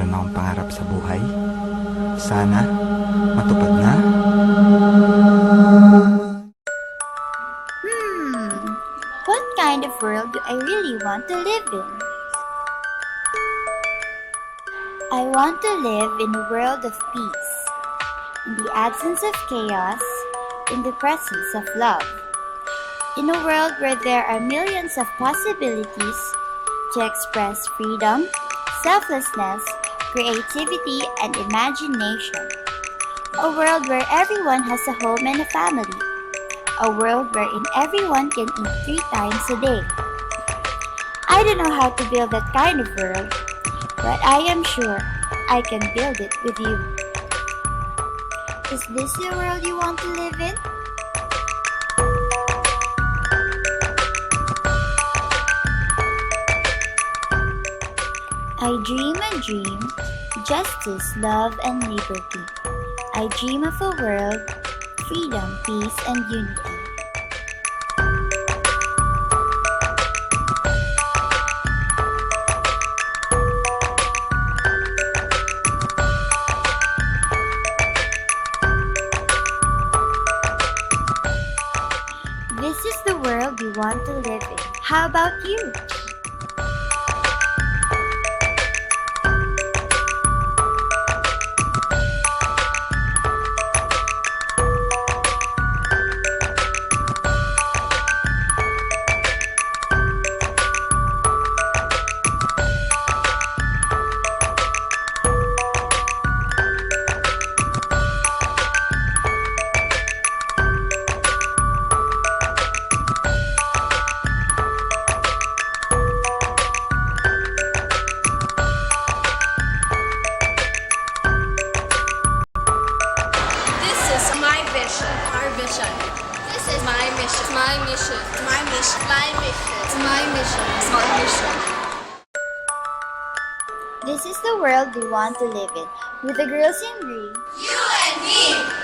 meron akong pangarap sa buhay. Sana matupad na. What kind of world do I really want to live in? I want to live in a world of peace, in the absence of chaos, in the presence of love. In a world where there are millions of possibilities to express freedom, selflessness, creativity, and imagination. A world where everyone has a home and a family. A world wherein everyone can eat 3 times a day. I don't know how to build that kind of world, but I am sure I can build it with you. Is this the world you want to live in? I dream a dream, justice, love, and liberty. I dream of a world, freedom, peace, and unity. This is the world we want to live in. How about you? Our vision. This is my mission. My mission. My mission. My mission. It's my mission. It's my mission. This is the world we want to live in, with the girls in green. You and me.